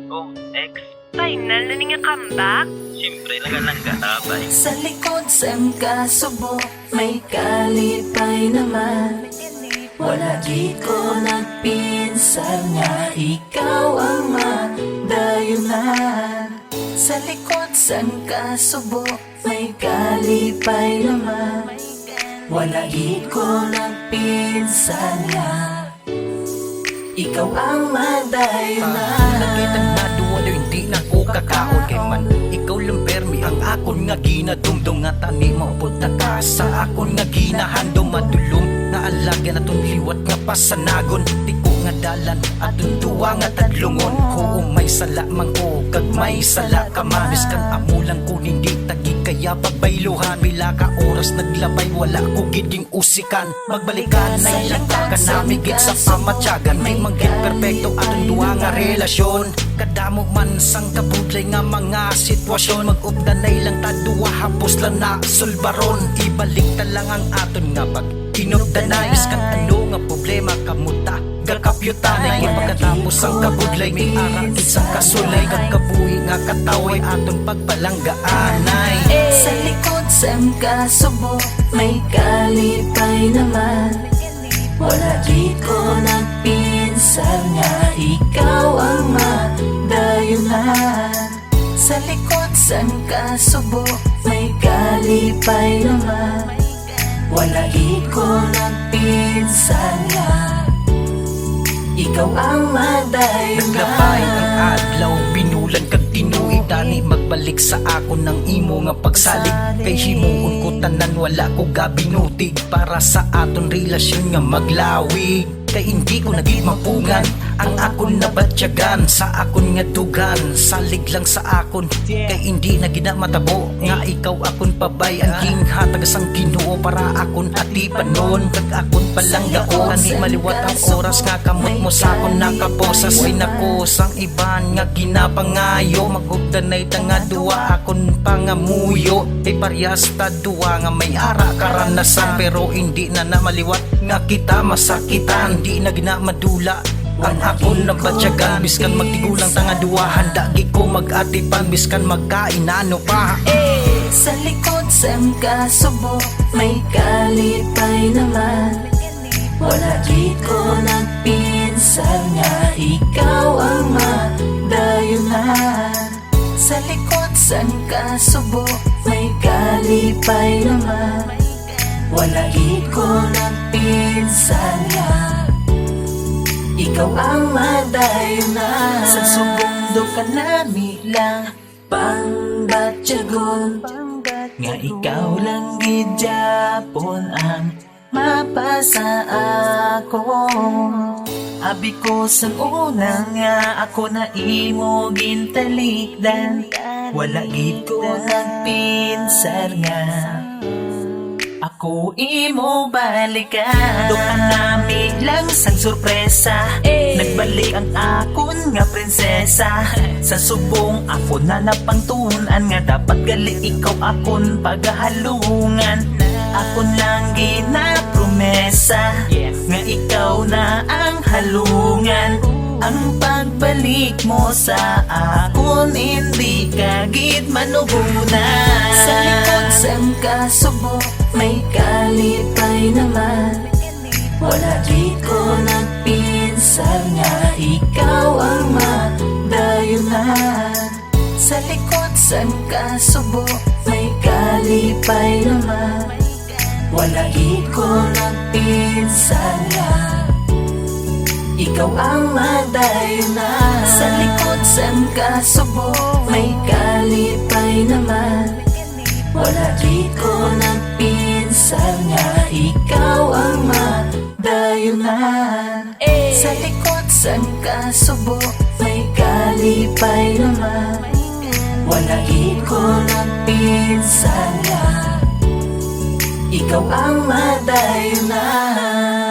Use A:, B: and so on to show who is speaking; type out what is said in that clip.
A: Oh, ex.
B: Final na nga comeback.
A: Siyempre, lang katabay.
C: Sa likod sem kasubo, may kalipay naman. Wala di ko nagpinsal nga ikaw ang madayunan. Sa likod sem kasubo, may kalipay naman. Wala di ko nagpinsal nga ikaw ang madayunan.
D: Nakitang maduwalo, hindi na ko kakaon kay man ikaw lang permi ang akon nga ginadumdum nga tani mapunta ka sa akon nga ginahandom madulong nga alaga na tong liwat nga pasanagon tiko nga dalan atong duwa nga tadlungon ko may sala man ko kag may sala ka mabis kan amulang ko hindi tagi kaya pagbayluhan bila ka oras naglabay wala ko giding usikan magbalikan na ilang ka namigit sa pamatyagan may manggit perfecto atong duwa nga relasyon kadamo man sang kabudlay nga mga sitwasyon mag-updanay lang ta duwa hapos lang na sulbaron ibalik ta lang ang aton nga pag inupdanay kan ano nga problema kamuta gakapyutanay pagkatapos ang kabudlay may arakit sang kasulay kagkabuhi nga kataway aton pagpalanggaanay
C: sa likod sem kasubo may kalipay naman wala di ko nagpinsal nga ikaw ang madayunan sa likod sem kasubo may kalipay naman wala di ko nagpinsal nga ikaw ang madayunan.
D: Naglabay ang adlaw, binulan kag tinuig tani magbalik sa ako ng imo nga pagsalig kay himuon ko tanan wala ko gabinutig para sa aton relasyon nga maglawig kay hindi ko nagmapungan ang akon nabatyagan sa akon nga dugan salig lang sa akon kay hindi na ginamatabo nga ikaw akon pabay ang ginhatag sang Ginoo para akon atipan nun kag akon palanggaon ani maliwat ang oras nga kamot mo sa akon nakaposas way nako sang iban nga ginapangayo magugdanay ta nga duwa akon pangamuyo kay paryas ta duwa nga may ara karanasan pero hindi na maliwat nga kita masakitan di na ginamadula ang akon na batyagan biskan magtigulang tanga duwa handa gi ko mag-atipan biskan magkainano pa
C: sa likod sem kasubo may kalipay naman wala di ko nagpinsal nga ikaw ang madayunan sa likod sem kasubo may kalipay naman wala di ko nagpinsal nga ikaw ang madayunan sa subundo ka nami lang pangbatyagon nga ikaw lang gidyapon ang mapasa ako abi ko sa una nga ako na imo gintalikdan wala gid ko nagpinsar nga ako imo balikan doon nami lang sang sorpresa nagbalik ang akon nga prinsesa sa subong ako na napangtunan nga dapat gali ikaw akon pagahalungan akon lang ginapromesa nga ikaw na ang halungan ang pagbalik mo sa akon hindi ka gid manugunan sa likod sem kasubo may kalipay naman wala di ko nagpinsal nga ikaw ang madayunan sa likod sem kasubo may kalipay naman wala di ko nagpinsal nga ikaw ang madayunan sa likod sem kasubo may kalipay naman wala di ko nagpinsal nga ikaw ang madayunan sa likod sem kasubo may kalipay naman wala di ko nagpinsal nga ikaw ang madayunan